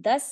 10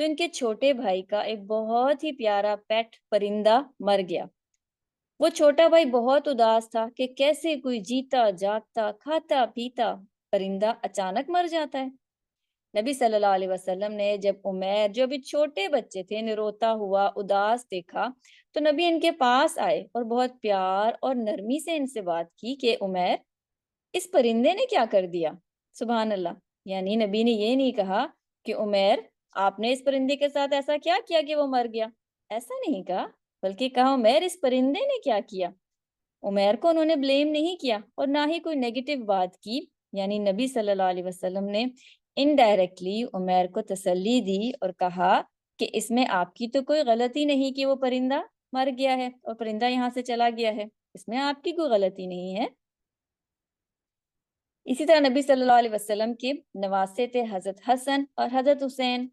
تو ان کے چھوٹے بھائی کا ایک بہت ہی پیارا پیٹ پرندہ مر گیا۔ وہ چھوٹا بھائی بہت اداس تھا کہ کیسے کوئی جیتا جاگتا کھاتا پیتا پرندہ اچانک مر جاتا ہے۔ نبی صلی اللہ علیہ وسلم نے جب عمیر جو ابھی چھوٹے بچے تھے نے روتا ہوا اداس دیکھا تو نبی ان کے پاس آئے اور بہت پیار اور نرمی سے ان سے بات کی کہ عمیر، اس پرندے نے کیا کر دیا؟ سبحان اللہ، یعنی نبی نے یہ نہیں کہا کہ عمیر آپ نے اس پرندے کے ساتھ ایسا کیا کیا کہ وہ مر گیا، ایسا نہیں کہا، بلکہ کہا عمیر اس پرندے نے کیا کیا۔ عمیر کو انہوں نے بلیم نہیں کیا اور نہ ہی کوئی نیگیٹو بات کی، یعنی نبی صلی اللہ علیہ وسلم نے انڈائریکٹلی عمیر کو تسلی دی اور کہا کہ اس میں آپ کی تو کوئی غلطی نہیں کہ وہ پرندہ مر گیا ہے اور پرندہ یہاں سے چلا گیا ہے، اس میں آپ کی کوئی غلطی نہیں ہے۔ اسی طرح نبی صلی اللہ علیہ وسلم کے نواسے تھے حضرت حسن اور حضرت حسین،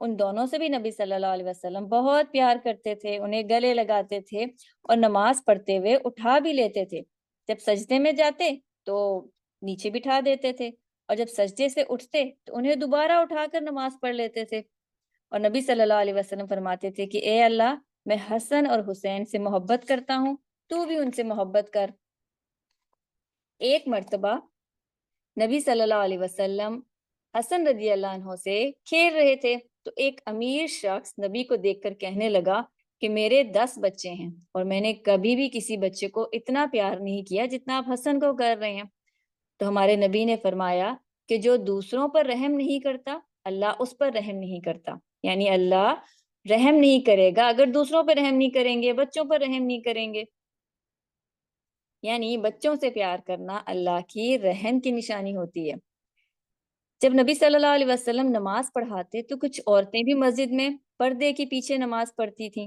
ان دونوں سے بھی نبی صلی اللہ علیہ وسلم بہت پیار کرتے تھے، انہیں گلے لگاتے تھے اور نماز پڑھتے ہوئے اٹھا بھی لیتے تھے۔ جب سجدے میں جاتے تو نیچے بٹھا دیتے تھے اور جب سجدے سے اٹھتے تو انہیں دوبارہ اٹھا کر نماز پڑھ لیتے تھے۔ اور نبی صلی اللہ علیہ وسلم فرماتے تھے کہ اے اللہ، میں حسن اور حسین سے محبت کرتا ہوں، تو بھی ان سے محبت کر۔ ایک مرتبہ نبی صلی اللہ علیہ وسلم حسن رضی اللہ عنہ سے کھیل رہے تھے تو ایک امیر شخص نبی کو دیکھ کر کہنے لگا کہ میرے 10 بچے ہیں اور میں نے کبھی بھی کسی بچے کو اتنا پیار نہیں کیا جتنا آپ حسن کو کر رہے ہیں۔ تو ہمارے نبی نے فرمایا کہ جو دوسروں پر رحم نہیں کرتا اللہ اس پر رحم نہیں کرتا، یعنی اللہ رحم نہیں کرے گا اگر دوسروں پر رحم نہیں کریں گے، بچوں پر رحم نہیں کریں گے، یعنی بچوں سے پیار کرنا اللہ کی رحم کی نشانی ہوتی ہے۔ جب نبی صلی اللہ علیہ وسلم نماز پڑھاتے تو کچھ عورتیں بھی مسجد میں پردے کے پیچھے نماز پڑھتی تھیں۔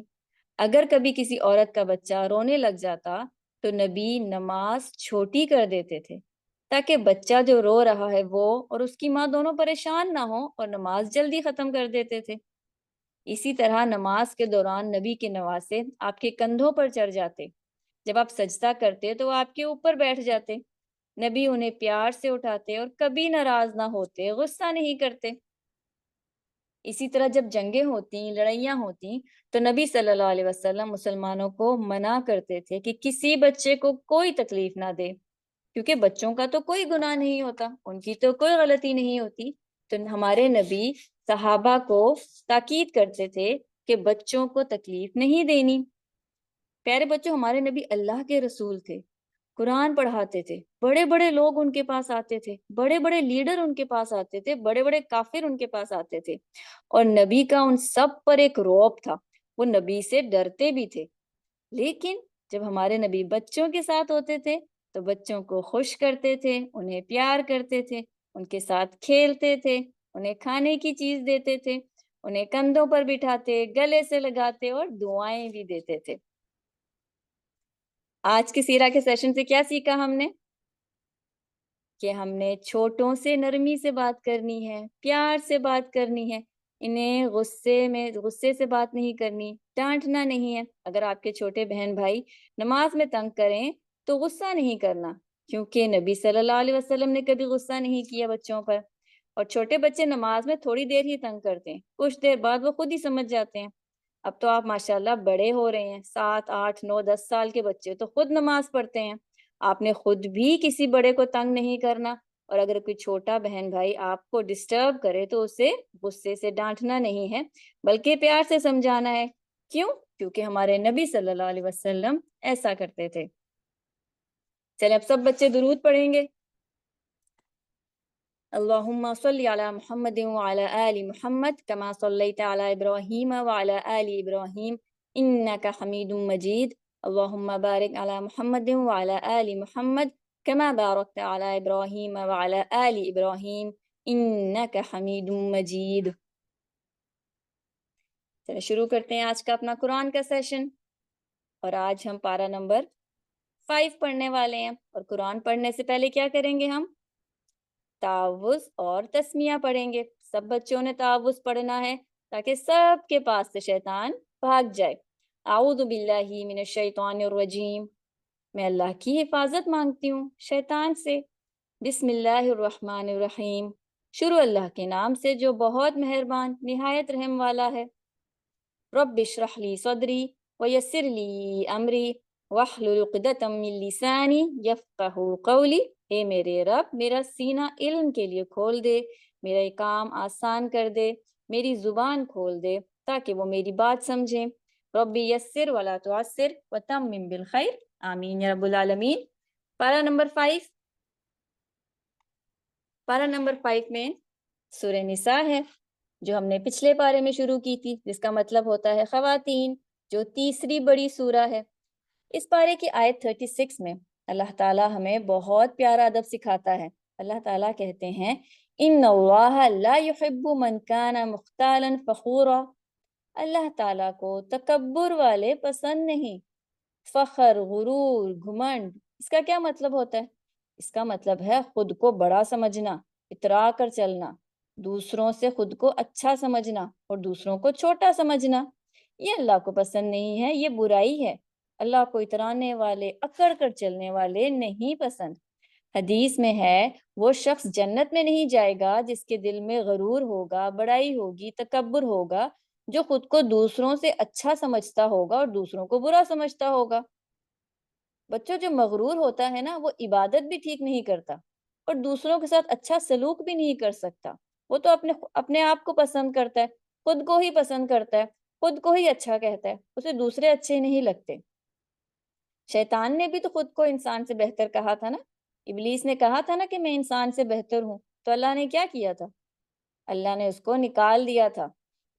اگر کبھی کسی عورت کا بچہ رونے لگ جاتا تو نبی نماز چھوٹی کر دیتے تھے تاکہ بچہ جو رو رہا ہے وہ اور اس کی ماں دونوں پریشان نہ ہو اور نماز جلدی ختم کر دیتے تھے۔ اسی طرح نماز کے دوران نبی کے نواسے آپ کے کندھوں پر چڑھ جاتے، جب آپ سجدہ کرتے تو وہ آپ کے اوپر بیٹھ جاتے، نبی انہیں پیار سے اٹھاتے اور کبھی ناراض نہ ہوتے، غصہ نہیں کرتے۔ اسی طرح جب جنگیں ہوتی، لڑائیاں ہوتی تو نبی صلی اللہ علیہ وسلم مسلمانوں کو منع کرتے تھے کہ کسی بچے کو کوئی تکلیف نہ دے، کیونکہ بچوں کا تو کوئی گناہ نہیں ہوتا، ان کی تو کوئی غلطی نہیں ہوتی۔ تو ہمارے نبی صحابہ کو تاکید کرتے تھے کہ بچوں کو تکلیف نہیں دینی۔ پیارے بچوں، ہمارے نبی اللہ کے رسول تھے، قرآن پڑھاتے تھے، بڑے بڑے لوگ ان کے پاس آتے تھے، بڑے بڑے لیڈر ان کے پاس آتے تھے، بڑے بڑے کافر ان کے پاس آتے تھے، اور نبی کا ان سب پر ایک رعب تھا، وہ نبی سے ڈرتے بھی تھے۔ لیکن جب ہمارے نبی بچوں کے ساتھ ہوتے تھے تو بچوں کو خوش کرتے تھے، انہیں پیار کرتے تھے، ان کے ساتھ کھیلتے تھے، انہیں کھانے کی چیز دیتے تھے، انہیں کندھوں پر بٹھاتے، گلے سے لگاتے اور دعائیں بھی دیتے تھے۔ آج کے سیرہ کے سیشن سے کیا سیکھا ہم نے؟ کہ ہم نے چھوٹوں سے نرمی سے بات کرنی ہے، پیار سے بات کرنی ہے، انہیں غصے سے بات نہیں کرنی، ڈانٹنا نہیں ہے۔ اگر آپ کے چھوٹے بہن بھائی نماز میں تنگ کریں تو غصہ نہیں کرنا، کیونکہ نبی صلی اللہ علیہ وسلم نے کبھی غصہ نہیں کیا بچوں پر۔ اور چھوٹے بچے نماز میں تھوڑی دیر ہی تنگ کرتے ہیں، کچھ دیر بعد وہ خود ہی سمجھ جاتے ہیں۔ اب تو آپ ماشاءاللہ بڑے ہو رہے ہیں، 7 8 9 10 سال کے بچے تو خود نماز پڑھتے ہیں۔ آپ نے خود بھی کسی بڑے کو تنگ نہیں کرنا، اور اگر کوئی چھوٹا بہن بھائی آپ کو ڈسٹرب کرے تو اسے غصے سے ڈانٹنا نہیں ہے بلکہ پیار سے سمجھانا ہے۔ کیوں؟ کیونکہ ہمارے نبی صلی اللہ علیہ وسلم ایسا کرتے تھے۔ چلیں اب سب بچے درود پڑھیں گے۔ اللہم صلی علی محمد وعلی آل محمد کما صلیت علی ابراہیم وعلی آل ابراہیم انک حمید مجید۔ اللہم بارک علی محمد وعلی آل محمد کما بارکت علی ابراہیم وعلی آل ابراہیم انک حمید مجید۔ چلیں شروع کرتے ہیں آج کا اپنا قرآن کا سیشن، اور آج ہم پارہ نمبر 5 پڑھنے والے ہیں، اور قرآن پڑھنے سے پہلے کیا کریں گے؟ ہم تعوذ اور تسمیہ پڑھیں گے۔ سب بچوں نے تعوذ پڑھنا ہے تاکہ سب کے پاس سے شیطان بھاگ جائے۔ اعوذ باللہ من الشیطان الرجیم، میں اللہ کی حفاظت مانگتی ہوں شیطان سے۔ بسم اللہ الرحمن الرحیم، شروع اللہ کے نام سے جو بہت مہربان نہایت رحم والا ہے۔ رب اشرح لی صدری ویسر لی امری واحلل عقدۃ من لسانی یفقہوا قولی۔ اے میرے رب میرا سینہ علم کے لیے کھول دے، میرا یہ کام آسان کر دے، میری زبان کھول دے تاکہ وہ میری بات سمجھیں۔ ربی یسر ولا تعسر وتمم بالخیر، آمین یا رب العالمین۔ پارہ نمبر 5، پارہ نمبر 5 میں سورہ نساء ہے جو ہم نے پچھلے پارے میں شروع کی تھی، جس کا مطلب ہوتا ہے خواتین، جو تیسری بڑی سورہ ہے۔ اس پارے کی آیت 36 میں اللہ تعالیٰ ہمیں بہت پیارا ادب سکھاتا ہے۔ اللہ تعالیٰ کہتے ہیں ان اللہ لا يحب من کان مختالا فخورا۔ اللہ تعالیٰ کو تکبر والے پسند نہیں۔ فخر، غرور، گھمنڈ، اس کا کیا مطلب ہوتا ہے؟ اس کا مطلب ہے خود کو بڑا سمجھنا، اترا کر چلنا، دوسروں سے خود کو اچھا سمجھنا اور دوسروں کو چھوٹا سمجھنا۔ یہ اللہ کو پسند نہیں ہے، یہ برائی ہے۔ اللہ کو اترانے والے، اکڑ کر چلنے والے نہیں پسند۔ حدیث میں ہے وہ شخص جنت میں نہیں جائے گا جس کے دل میں غرور ہوگا، بڑائی ہوگی، تکبر ہوگا، جو خود کو دوسروں سے اچھا سمجھتا ہوگا اور دوسروں کو برا سمجھتا ہوگا۔ بچوں، جو مغرور ہوتا ہے نا، وہ عبادت بھی ٹھیک نہیں کرتا اور دوسروں کے ساتھ اچھا سلوک بھی نہیں کر سکتا۔ وہ تو اپنے آپ کو پسند کرتا ہے، خود کو ہی پسند کرتا ہے، خود کو ہی اچھا کہتا ہے، اسے دوسرے اچھے نہیں لگتے۔ شیطان نے بھی تو خود کو انسان سے بہتر کہا تھا نا، ابلیس نے کہا تھا نا کہ میں انسان سے بہتر ہوں، تو اللہ نے کیا کیا تھا؟ اللہ نے اس کو نکال دیا تھا۔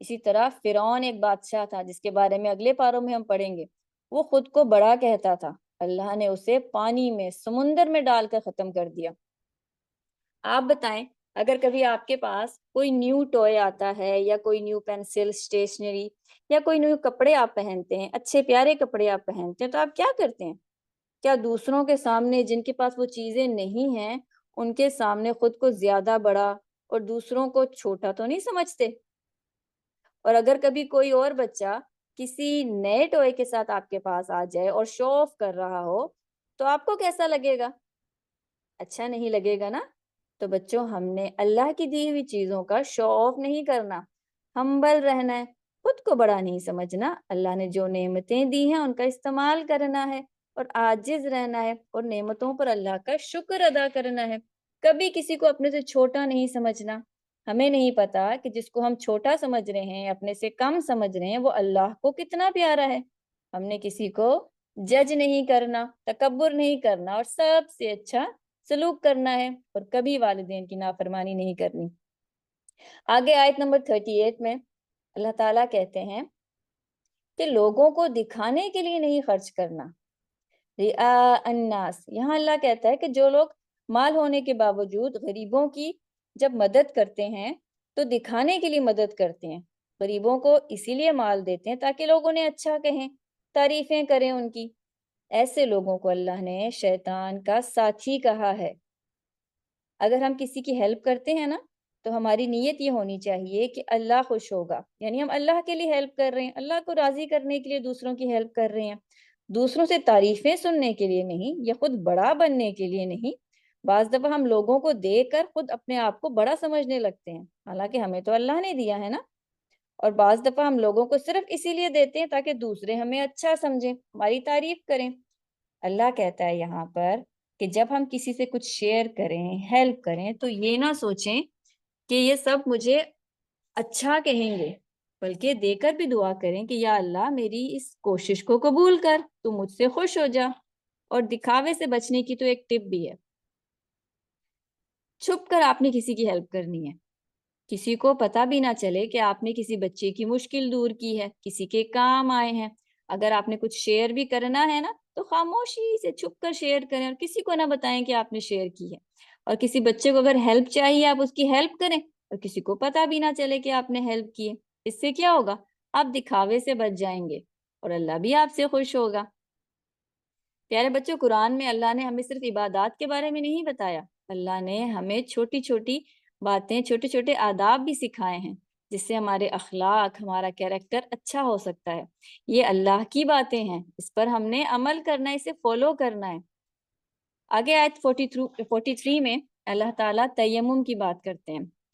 اسی طرح فرعون ایک بادشاہ تھا جس کے بارے میں اگلے پاروں میں ہم پڑھیں گے۔ وہ خود کو بڑا کہتا تھا، اللہ نے اسے پانی میں، سمندر میں ڈال کر ختم کر دیا۔ آپ بتائیں، اگر کبھی آپ کے پاس کوئی نیو ٹوئے آتا ہے یا کوئی نیو پینسل، اسٹیشنری یا کوئی نیو کپڑے آپ پہنتے ہیں، اچھے پیارے کپڑے آپ پہنتے ہیں، تو آپ کیا کرتے ہیں؟ کیا دوسروں کے سامنے جن کے پاس وہ چیزیں نہیں ہیں، ان کے سامنے خود کو زیادہ بڑا اور دوسروں کو چھوٹا تو نہیں سمجھتے؟ اور اگر کبھی کوئی اور بچہ کسی نئے ٹوئے کے ساتھ آپ کے پاس آ جائے اور شو آف کر رہا ہو، تو آپ کو کیسا لگے گا؟ اچھا نہیں لگے گا نا؟ تو بچوں، ہم نے اللہ کی دی ہوئی چیزوں کا شو آف نہیں کرنا، ہمبل رہنا ہے، خود کو بڑا نہیں سمجھنا۔ اللہ نے جو نعمتیں دی ہیں ان کا استعمال کرنا ہے اور عاجز رہنا ہے اور نعمتوں پر اللہ کا شکر ادا کرنا ہے۔ کبھی کسی کو اپنے سے چھوٹا نہیں سمجھنا۔ ہمیں نہیں پتا کہ جس کو ہم چھوٹا سمجھ رہے ہیں، اپنے سے کم سمجھ رہے ہیں، وہ اللہ کو کتنا پیارا ہے۔ ہم نے کسی کو جج نہیں کرنا، تکبر نہیں کرنا اور سب سے اچھا سلوک کرنا ہے، اور کبھی والدین کی نافرمانی نہیں کرنی۔ آگے آیت نمبر 38 میں اللہ تعالیٰ کہتے ہیں کہ لوگوں کو دکھانے کے لیے نہیں خرچ کرنا۔ رعاء الناس، یہاں اللہ کہتا ہے کہ جو لوگ مال ہونے کے باوجود غریبوں کی جب مدد کرتے ہیں تو دکھانے کے لیے مدد کرتے ہیں۔ غریبوں کو اسی لیے مال دیتے ہیں تاکہ لوگ انہیں اچھا کہیں، تعریفیں کریں ان کی۔ ایسے لوگوں کو اللہ نے شیطان کا ساتھی کہا ہے۔ اگر ہم کسی کی ہیلپ کرتے ہیں نا، تو ہماری نیت یہ ہونی چاہیے کہ اللہ خوش ہوگا، یعنی ہم اللہ کے لیے ہیلپ کر رہے ہیں، اللہ کو راضی کرنے کے لیے دوسروں کی ہیلپ کر رہے ہیں، دوسروں سے تعریفیں سننے کے لیے نہیں، یا خود بڑا بننے کے لیے نہیں۔ بعض دفعہ ہم لوگوں کو دیکھ کر خود اپنے آپ کو بڑا سمجھنے لگتے ہیں، حالانکہ ہمیں تو اللہ نے دیا ہے نا۔ اور بعض دفعہ ہم لوگوں کو صرف اسی لیے دیتے ہیں تاکہ دوسرے ہمیں اچھا سمجھیں، ہماری تعریف کریں۔ اللہ کہتا ہے یہاں پر کہ جب ہم کسی سے کچھ شیئر کریں، ہیلپ کریں، تو یہ نہ سوچیں کہ یہ سب مجھے اچھا کہیں گے، بلکہ دے کر بھی دعا کریں کہ یا اللہ میری اس کوشش کو قبول کر، تو مجھ سے خوش ہو جا۔ اور دکھاوے سے بچنے کی تو ایک ٹپ بھی ہے، چھپ کر آپ نے کسی کی ہیلپ کرنی ہے، کسی کو پتہ بھی نہ چلے کہ آپ نے کسی بچے کی مشکل دور کی ہے، کسی کے کام آئے ہیں۔ اگر آپ نے کچھ شیئر بھی کرنا ہے نا، تو خاموشی سے چھپ کر شیئر کریں اور کسی کو نہ بتائیں کہ آپ نے شیئر کی ہے۔ اور کسی بچے کو اگر ہیلپ چاہیے، آپ اس کی ہیلپ کریں اور کسی کو پتہ بھی نہ چلے کہ آپ نے ہیلپ کی ہے۔ اس سے کیا ہوگا؟ آپ دکھاوے سے بچ جائیں گے اور اللہ بھی آپ سے خوش ہوگا۔ پیارے بچوں، قرآن میں اللہ نے ہمیں صرف عبادات کے بارے میں نہیں بتایا، اللہ نے ہمیں چھوٹی چھوٹی باتیں، چھوٹے چھوٹے آداب بھی سکھائے ہیں جس سے ہمارے اخلاق، ہمارا کیریکٹر اچھا ہو سکتا ہے۔ یہ اللہ کی باتیں ہیں، اس پر ہم نے عمل کرنا ہے، اسے فالو کرنا ہے۔ آگے آیت 43 میں اللہ تعالیٰ تیمم کی بات کرتے ہیں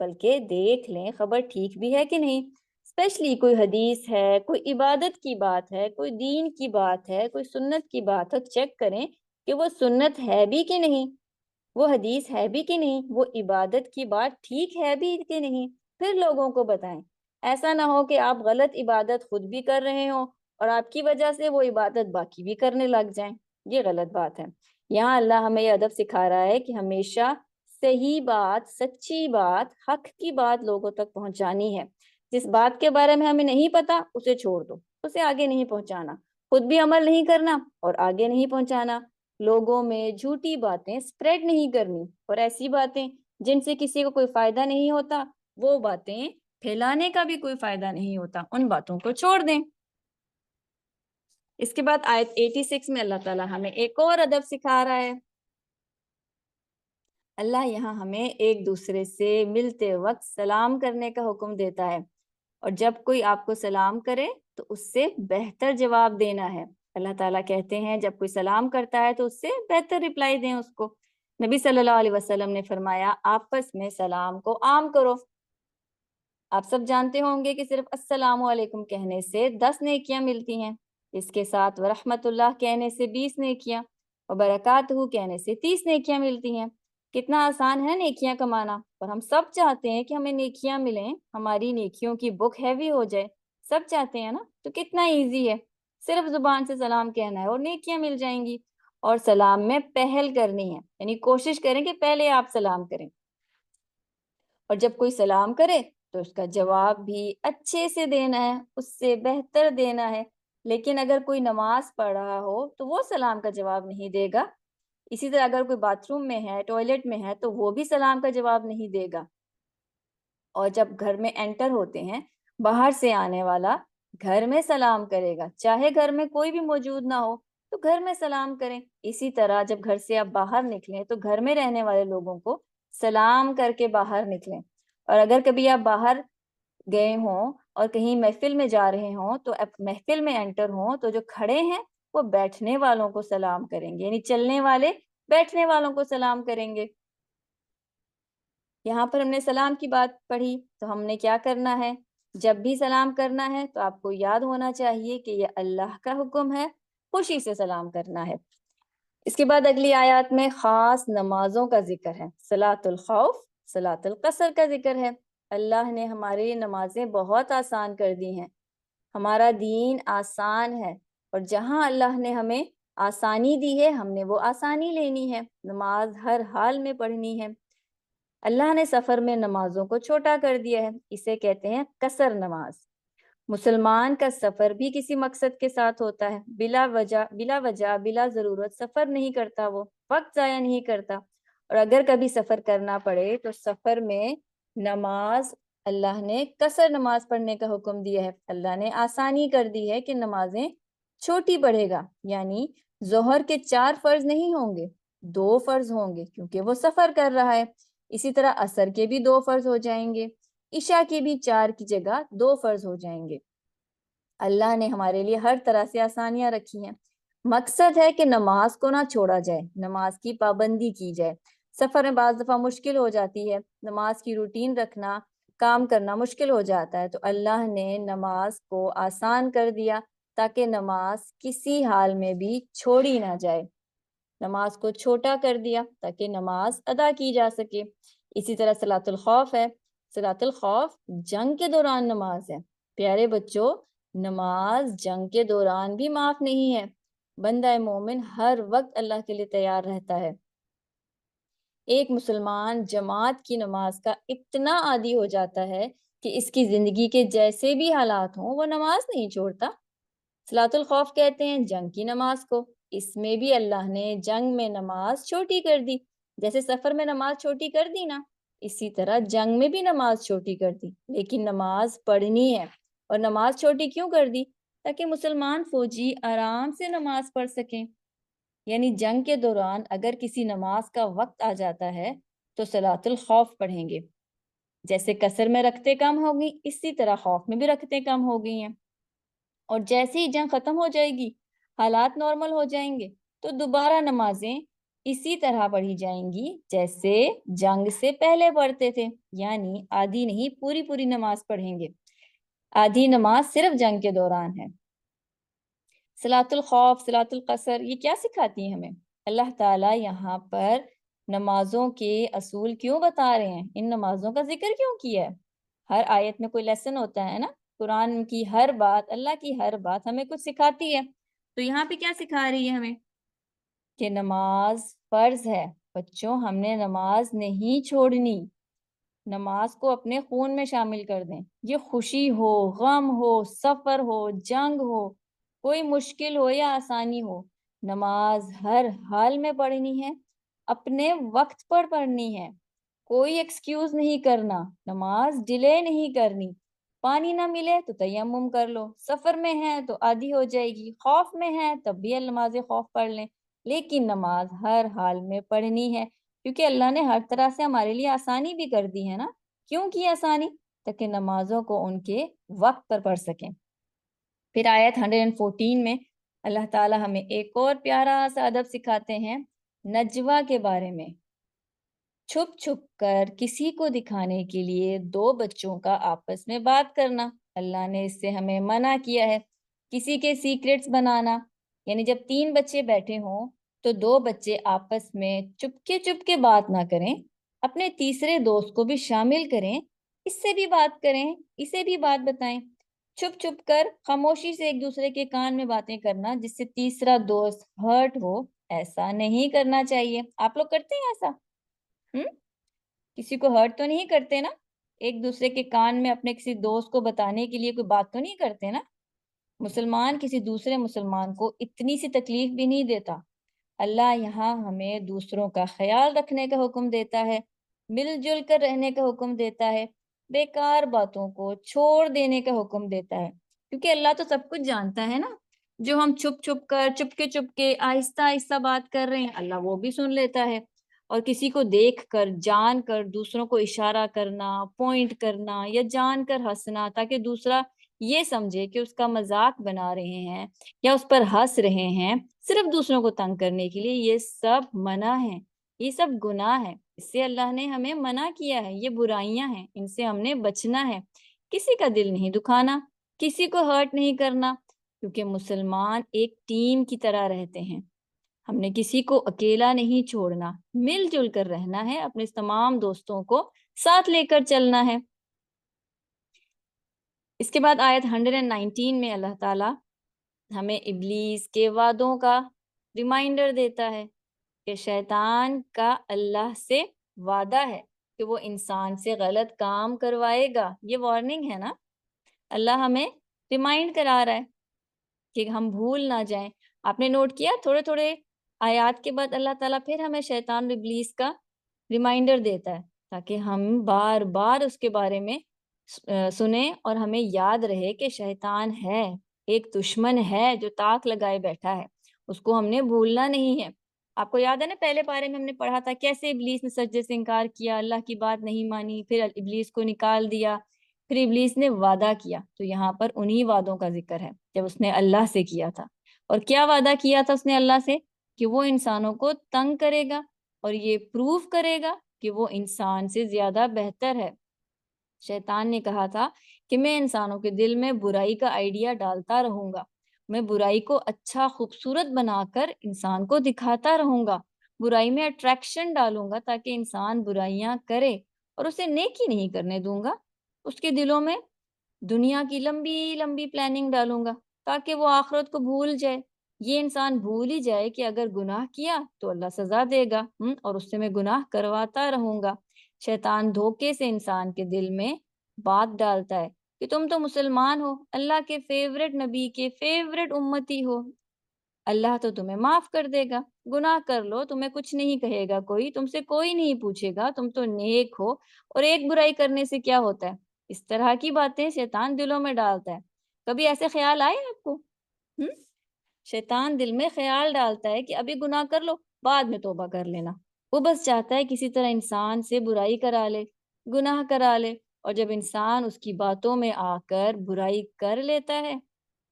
بلکہ دیکھ لیں خبر ٹھیک بھی ہے کہ نہیں. اسپیشلی کوئی حدیث ہے، کوئی عبادت کی بات ہے، کوئی دین کی بات ہے، کوئی سنت کی بات ہے، چیک کریں کہ وہ سنت ہے بھی کہ نہیں، وہ حدیث ہے بھی کہ نہیں، وہ عبادت کی بات ٹھیک ہے بھی کہ نہیں، پھر لوگوں کو بتائیں. ایسا نہ ہو کہ آپ غلط عبادت خود بھی کر رہے ہوں اور آپ کی وجہ سے وہ عبادت باقی بھی کرنے لگ جائیں. یہ غلط بات ہے. یہاں اللہ ہمیں یہ ادب سکھا رہا ہے کہ ہمیشہ صحیح بات، سچی بات، حق کی بات لوگوں تک پہنچانی ہے. جس بات کے بارے میں ہمیں نہیں پتا اسے چھوڑ دو، اسے آگے نہیں پہنچانا، خود بھی عمل نہیں کرنا اور آگے نہیں پہنچانا. لوگوں میں جھوٹی باتیں سپریڈ نہیں کرنی، اور ایسی باتیں جن سے کسی کو کوئی فائدہ نہیں ہوتا، وہ باتیں پھیلانے کا بھی کوئی فائدہ نہیں ہوتا، ان باتوں کو چھوڑ دیں. اس کے بعد آیت 86 میں اللہ تعالیٰ ہمیں ایک اور ادب سکھا رہا ہے. اللہ یہاں ہمیں ایک دوسرے سے ملتے وقت سلام کرنے کا حکم دیتا ہے، اور جب کوئی آپ کو سلام کرے تو اس سے بہتر جواب دینا ہے. اللہ تعالیٰ کہتے ہیں جب کوئی سلام کرتا ہے تو اس سے بہتر رپلائی دیں اس کو. نبی صلی اللہ علیہ وسلم نے فرمایا آپس میں سلام کو عام کرو. آپ سب جانتے ہوں گے کہ صرف السلام علیکم کہنے سے 10 نیکیاں ملتی ہیں، اس کے ساتھ ورحمت اللہ کہنے سے 20 نیکیاں، اور برکاتہ کہنے سے 30 نیکیاں ملتی ہیں. کتنا آسان ہے نیکیاں کمانا، اور ہم سب چاہتے ہیں کہ ہمیں نیکیاں ملیں، ہماری نیکیوں کی بک ہیوی ہو جائے. سب چاہتے ہیں نا، تو کتنا ایزی ہے، صرف زبان سے سلام کہنا ہے اور نیکیاں مل جائیں گی. اور سلام میں پہل کرنی ہے، یعنی کوشش کریں کہ پہلے آپ سلام کریں، اور جب کوئی سلام کرے تو اس کا جواب بھی اچھے سے دینا ہے، اس سے بہتر دینا ہے. لیکن اگر کوئی نماز پڑھ رہا ہو تو وہ سلام کا جواب نہیں دے گا. اسی طرح اگر کوئی باتھ روم میں ہے، ٹوائلٹ میں ہے، تو وہ بھی سلام کا جواب نہیں دے گا. اور جب گھر میں انٹر ہوتے ہیں، باہر سے آنے والا گھر میں سلام کرے گا، چاہے گھر میں کوئی بھی موجود نہ ہو تو گھر میں سلام کریں. اسی طرح جب گھر سے آپ باہر نکلیں تو گھر میں رہنے والے لوگوں کو سلام کر کے باہر نکلیں. اور اگر کبھی آپ باہر گئے ہوں اور کہیں محفل میں جا رہے ہوں تو محفل میں انٹر ہوں تو جو کھڑے ہیں وہ بیٹھنے والوں کو سلام کریں گے، یعنی چلنے والے بیٹھنے والوں کو سلام کریں گے. یہاں پر ہم نے سلام کی بات پڑھی تو ہم نے کیا کرنا ہے؟ جب بھی سلام کرنا ہے تو آپ کو یاد ہونا چاہیے کہ یہ اللہ کا حکم ہے، خوشی سے سلام کرنا ہے. اس کے بعد اگلی آیات میں خاص نمازوں کا ذکر ہے، صلاۃ الخوف، صلاۃ القصر کا ذکر ہے. اللہ نے ہماری نمازیں بہت آسان کر دی ہیں. ہمارا دین آسان ہے، اور جہاں اللہ نے ہمیں آسانی دی ہے ہم نے وہ آسانی لینی ہے. نماز ہر حال میں پڑھنی ہے. اللہ نے سفر میں نمازوں کو چھوٹا کر دیا ہے، اسے کہتے ہیں قصر نماز. مسلمان کا سفر بھی کسی مقصد کے ساتھ ہوتا ہے، بلا وجہ بلا ضرورت سفر نہیں کرتا، وہ وقت ضائع نہیں کرتا. اور اگر کبھی سفر کرنا پڑے تو سفر میں نماز اللہ نے قصر نماز پڑھنے کا حکم دیا ہے. اللہ نے آسانی کر دی ہے کہ نمازیں چھوٹی پڑھے گا، یعنی ظہر کے 4 فرض نہیں ہوں گے، 2 فرض ہوں گے کیونکہ وہ سفر کر رہا ہے. اسی طرح عصر کے بھی 2 فرض ہو جائیں گے، عشاء کے بھی 4 کی جگہ 2 فرض ہو جائیں گے. اللہ نے ہمارے لیے ہر طرح سے آسانیاں رکھی ہیں. مقصد ہے کہ نماز کو نہ چھوڑا جائے، نماز کی پابندی کی جائے. سفر میں بعض دفعہ مشکل ہو جاتی ہے، نماز کی روٹین رکھنا، کام کرنا مشکل ہو جاتا ہے، تو اللہ نے نماز کو آسان کر دیا تاکہ نماز کسی حال میں بھی چھوڑی نہ جائے. نماز کو چھوٹا کر دیا تاکہ نماز ادا کی جا سکے. اسی طرح صلاۃ الخوف ہے. صلاۃ الخوف جنگ کے دوران نماز ہے. پیارے بچوں، نماز جنگ کے دوران بھی معاف نہیں ہے. بندہ مومن ہر وقت اللہ کے لیے تیار رہتا ہے. ایک مسلمان جماعت کی نماز کا اتنا عادی ہو جاتا ہے کہ اس کی زندگی کے جیسے بھی حالات ہوں وہ نماز نہیں چھوڑتا. صلاۃ الخوف کہتے ہیں جنگ کی نماز کو. اس میں بھی اللہ نے جنگ میں نماز چھوٹی کر دی. جیسے سفر میں نماز چھوٹی کر دی نا، اسی طرح جنگ میں بھی نماز چھوٹی کر دی. لیکن نماز پڑھنی ہے. اور نماز چھوٹی کیوں کر دی؟ تاکہ مسلمان فوجی آرام سے نماز پڑھ سکیں. یعنی جنگ کے دوران اگر کسی نماز کا وقت آ جاتا ہے تو صلاۃ الخوف پڑھیں گے. جیسے قصر میں رکھتے کم ہو گئی، اسی طرح خوف میں بھی رکھتے کم ہو گئی ہیں. اور جیسے ہی جنگ ختم ہو جائے گی، حالات نارمل ہو جائیں گے، تو دوبارہ نمازیں اسی طرح پڑھی جائیں گی جیسے جنگ سے پہلے پڑھتے تھے، یعنی آدھی نہیں پوری پوری نماز پڑھیں گے، آدھی نماز صرف جنگ کے دوران ہے۔ صلاۃ الخوف، صلاۃ القصر، یہ کیا سکھاتی ہیں ہمیں؟ اللہ تعالیٰ یہاں پر نمازوں کے اصول کیوں بتا رہے ہیں، ان نمازوں کا ذکر کیوں کیا ہے؟ ہر آیت میں کوئی لیسن ہوتا ہے نا، قرآن کی ہر بات، اللہ کی ہر بات ہمیں کچھ سکھاتی ہے، تو یہاں پہ کیا سکھا رہی ہے ہمیں؟ کہ نماز فرض ہے بچوں، ہم نے نماز نہیں چھوڑنی، نماز کو اپنے خون میں شامل کر دیں، یہ خوشی ہو، غم ہو، سفر ہو، جنگ ہو، کوئی مشکل ہو یا آسانی ہو، نماز ہر حال میں پڑھنی ہے، اپنے وقت پر پڑھنی ہے، کوئی ایکسکیوز نہیں کرنا، نماز ڈیلے نہیں کرنی، پانی نہ ملے تو تیمم کر لو، سفر میں ہے تو آدھی ہو جائے گی، خوف میں ہے تب بھی نماز خوف پڑھ لیں، لیکن نماز ہر حال میں پڑھنی ہے، کیونکہ اللہ نے ہر طرح سے ہمارے لیے آسانی بھی کر دی ہے نا۔ کیوں کی آسانی؟ تاکہ نمازوں کو ان کے وقت پر پڑھ سکیں۔ پھر آیت 114 میں اللہ تعالیٰ ہمیں ایک اور پیارا سا ادب سکھاتے ہیں نجوہ کے بارے میں۔ چھپ چھپ کر کسی کو دکھانے کے لیے دو بچوں کا آپس میں بات کرنا، اللہ نے اس سے ہمیں منع کیا ہے۔ کسی کے سیکرٹس بنانا، یعنی جب 3 بچے بیٹھے ہوں تو 2 بچے آپس میں چپ کے بات نہ کریں، اپنے تیسرے دوست کو بھی شامل کریں، اس سے بھی بات کریں، اسے بھی بات بتائیں۔ چھپ کر خاموشی سے ایک دوسرے کے کان میں باتیں کرنا جس سے تیسرا دوست ہرٹ ہو، ایسا نہیں کرنا چاہیے۔ آپ لوگ کرتے ہیں ایسا؟ کسی کو ہرٹ تو نہیں کرتے نا؟ ایک دوسرے کے کان میں اپنے کسی دوست کو بتانے کے لیے کوئی بات تو نہیں کرتے نا؟ مسلمان کسی دوسرے مسلمان کو اتنی سی تکلیف بھی نہیں دیتا۔ اللہ یہاں ہمیں دوسروں کا خیال رکھنے کا حکم دیتا ہے، مل جل کر رہنے کا حکم دیتا ہے، بیکار باتوں کو چھوڑ دینے کا حکم دیتا ہے، کیونکہ اللہ تو سب کچھ جانتا ہے نا۔ جو ہم چپ کے آہستہ آہستہ بات کر رہے ہیں، اللہ وہ بھی سن لیتا ہے۔ اور کسی کو دیکھ کر جان کر دوسروں کو اشارہ کرنا، پوائنٹ کرنا یا جان کر ہنسنا تاکہ دوسرا یہ سمجھے کہ اس کا مذاق بنا رہے ہیں یا اس پر ہنس رہے ہیں صرف دوسروں کو تنگ کرنے کے لیے، یہ سب منع ہے، یہ سب گناہ ہے، اس سے اللہ نے ہمیں منع کیا ہے، یہ برائیاں ہیں، ان سے ہم نے بچنا ہے۔ کسی کا دل نہیں دکھانا، کسی کو ہرٹ نہیں کرنا، کیونکہ مسلمان ایک ٹیم کی طرح رہتے ہیں، ہم نے کسی کو اکیلا نہیں چھوڑنا، مل جل کر رہنا ہے، اپنے تمام دوستوں کو ساتھ لے کر چلنا ہے۔ اس کے بعد آیت 119 میں اللہ تعالیٰ ہمیں ابلیس کے وعدوں کا ریمائنڈر دیتا ہے کہ شیطان کا اللہ سے وعدہ ہے کہ وہ انسان سے غلط کام کروائے گا، یہ وارننگ ہے نا، اللہ ہمیں ریمائنڈ کرا رہا ہے کہ ہم بھول نہ جائیں۔ آپ نے نوٹ کیا تھوڑے تھوڑے آیات کے بعد اللہ تعالیٰ پھر ہمیں شیطان ابلیس کا ریمائنڈر دیتا ہے تاکہ ہم بار بار اس کے بارے میں سنیں اور ہمیں یاد رہے کہ شیطان ہے، ایک دشمن ہے جو طاق لگائے بیٹھا ہے، اس کو ہم نے بھولنا نہیں ہے۔ آپ کو یاد ہے نا پہلے پارے میں ہم نے پڑھا تھا کیسے ابلیس نے سجدے سے انکار کیا، اللہ کی بات نہیں مانی، پھر ابلیس کو نکال دیا، پھر ابلیس نے وعدہ کیا، تو یہاں پر انہی وعدوں کا ذکر ہے جب اس نے اللہ سے کیا تھا۔ اور کیا وعدہ کیا تھا اس نے اللہ سے؟ کہ وہ انسانوں کو تنگ کرے گا اور یہ پروف کرے گا کہ وہ انسان سے زیادہ بہتر ہے۔ شیطان نے کہا تھا کہ میں انسانوں کے دل میں برائی کا آئیڈیا ڈالتا رہوں گا، میں برائی کو اچھا خوبصورت بنا کر انسان کو دکھاتا رہوں گا، برائی میں اٹریکشن ڈالوں گا تاکہ انسان برائیاں کرے اور اسے نیکی نہیں کرنے دوں گا، اس کے دلوں میں دنیا کی لمبی لمبی پلاننگ ڈالوں گا تاکہ وہ آخرت کو بھول جائے، یہ انسان بھول ہی جائے کہ اگر گناہ کیا تو اللہ سزا دے گا، اور اس سے میں گناہ کرواتا رہوں گا۔ شیطان دھوکے سے انسان کے دل میں بات ڈالتا ہے کہ تم تو مسلمان ہو، اللہ کے فیورٹ نبی کے فیورٹ امتی ہو، اللہ تو تمہیں معاف کر دے گا، گناہ کر لو تمہیں کچھ نہیں کہے گا کوئی، تم سے کوئی نہیں پوچھے گا، تم تو نیک ہو، اور ایک برائی کرنے سے کیا ہوتا ہے؟ اس طرح کی باتیں شیطان دلوں میں ڈالتا ہے۔ کبھی ایسے خیال آئے آپ کو؟ شیطان دل میں خیال ڈالتا ہے کہ ابھی گناہ کر لو بعد میں توبہ کر لینا، وہ بس چاہتا ہے کسی طرح انسان سے برائی کرا لے، گناہ کرا لے، اور جب انسان اس کی باتوں میں آ کر برائی کر لیتا ہے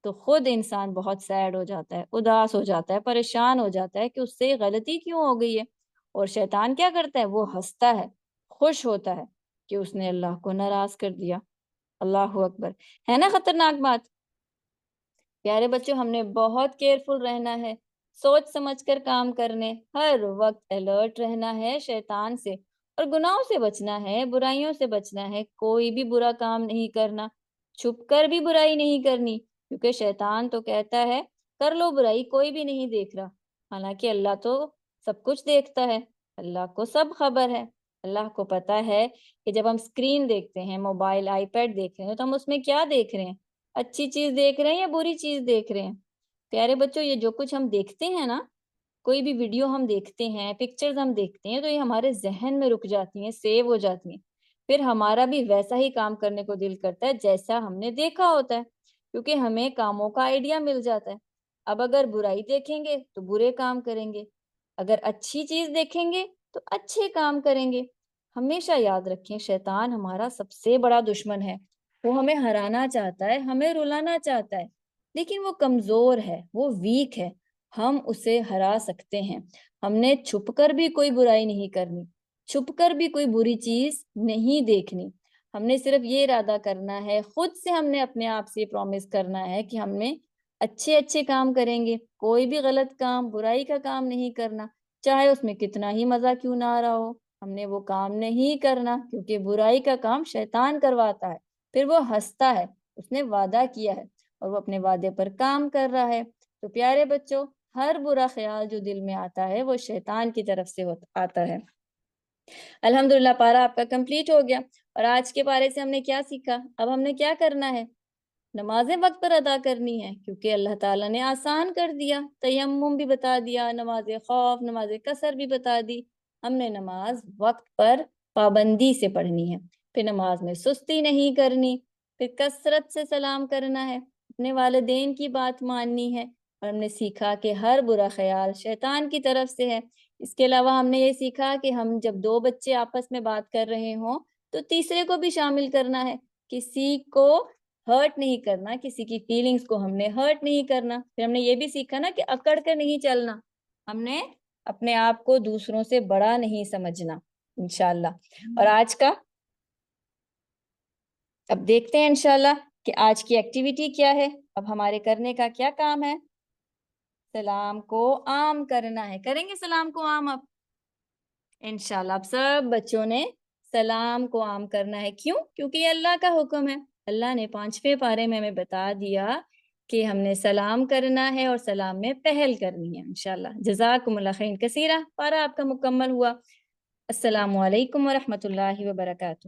تو خود انسان بہت سیڈ ہو جاتا ہے، اداس ہو جاتا ہے، پریشان ہو جاتا ہے کہ اس سے غلطی کیوں ہو گئی ہے۔ اور شیطان کیا کرتا ہے؟ وہ ہنستا ہے، خوش ہوتا ہے کہ اس نے اللہ کو ناراض کر دیا۔ اللہ اکبر، ہے نا خطرناک بات؟ پیارے بچوں، ہم نے بہت کیئرفل رہنا ہے، سوچ سمجھ کر کام کرنے، ہر وقت الرٹ رہنا ہے شیطان سے، اور گناہوں سے بچنا ہے، برائیوں سے بچنا ہے، کوئی بھی برا کام نہیں کرنا، چھپ کر بھی برائی نہیں کرنی، کیونکہ شیطان تو کہتا ہے کر لو برائی، کوئی بھی نہیں دیکھ رہا، حالانکہ اللہ تو سب کچھ دیکھتا ہے، اللہ کو سب خبر ہے۔ اللہ کو پتا ہے کہ جب ہم اسکرین دیکھتے ہیں، موبائل، آئی پیڈ دیکھ رہے ہیں، تو ہم اس میں کیا دیکھ رہے ہیں؟ اچھی چیز دیکھ رہے ہیں یا بری چیز دیکھ رہے ہیں؟ پیارے بچوں، یہ جو کچھ ہم دیکھتے ہیں نا، کوئی بھی ویڈیو ہم دیکھتے ہیں، پکچرز ہم دیکھتے ہیں، تو یہ ہمارے ذہن میں رک جاتی ہیں، سیو ہو جاتی ہیں، پھر ہمارا بھی ویسا ہی کام کرنے کو دل کرتا ہے جیسا ہم نے دیکھا ہوتا ہے، کیونکہ ہمیں کاموں کا آئیڈیا مل جاتا ہے۔ اب اگر برائی دیکھیں گے تو برے کام کریں گے، اگر اچھی چیز دیکھیں گے تو اچھے کام کریں گے۔ ہمیشہ یاد رکھیں، شیطان ہمارا سب سے بڑا دشمن ہے، وہ ہمیں ہرانا چاہتا ہے، ہمیں رلانا چاہتا ہے، لیکن وہ کمزور ہے، وہ ویک ہے، ہم اسے ہرا سکتے ہیں۔ ہم نے چھپ کر بھی کوئی برائی نہیں کرنی، چھپ کر بھی کوئی بری چیز نہیں دیکھنی، ہم نے صرف یہ ارادہ کرنا ہے، خود سے ہم نے اپنے آپ سے پرومس کرنا ہے کہ ہم نے اچھے اچھے کام کریں گے، کوئی بھی غلط کام، برائی کا کام نہیں کرنا، چاہے اس میں کتنا ہی مزہ کیوں نہ آ رہا ہو، ہم نے وہ کام نہیں کرنا، کیونکہ برائی کا کام شیطان کرواتا ہے، پھر وہ ہنستا ہے، اس نے وعدہ کیا ہے اور وہ اپنے وعدے پر کام کر رہا ہے۔ تو پیارے بچوں، ہر برا خیال جو دل میں آتا ہے وہ شیطان کی طرف سے آتا ہے۔ الحمدللہ، پارہ آپ کا کمپلیٹ ہو گیا، اور آج کے پارے سے ہم نے کیا سیکھا؟ اب ہم نے کیا کرنا ہے؟ نمازیں وقت پر ادا کرنی ہے، کیونکہ اللہ تعالیٰ نے آسان کر دیا، تیمم بھی بتا دیا، نماز خوف، نماز قصر بھی بتا دی، ہم نے نماز وقت پر پابندی سے پڑھنی ہے، پھر نماز میں سستی نہیں کرنی، پھر کثرت سے سلام کرنا ہے، اپنے والدین کی بات ماننی ہے، اور ہم نے سیکھا کہ ہر برا خیال شیطان کی طرف سے ہے۔ اس کے علاوہ ہم نے یہ سیکھا کہ ہم جب دو بچے آپس میں بات کر رہے ہوں تو تیسرے کو بھی شامل کرنا ہے، کسی کو ہرٹ نہیں کرنا، کسی کی فیلنگز کو ہم نے ہرٹ نہیں کرنا۔ پھر ہم نے یہ بھی سیکھا نا کہ اکڑ کر نہیں چلنا، ہم نے اپنے آپ کو دوسروں سے بڑا نہیں سمجھنا، انشاءاللہ۔ اور آج کا اب دیکھتے ہیں انشاءاللہ کہ آج کی ایکٹیویٹی کیا ہے۔ اب ہمارے کرنے کا کیا کام ہے؟ سلام کو عام کرنا ہے، کریں گے سلام کو عام اب انشاءاللہ۔ اب سب بچوں نے سلام کو عام کرنا ہے، کیوں؟ کیونکہ یہ اللہ کا حکم ہے، اللہ نے 5ویں پارے میں ہمیں بتا دیا کہ ہم نے سلام کرنا ہے اور سلام میں پہل کرنی ہے انشاءاللہ۔ جزاکم اللہ خیر کثیرہ، پارہ آپ کا مکمل ہوا۔ السلام علیکم ورحمۃ اللہ وبرکاتہ۔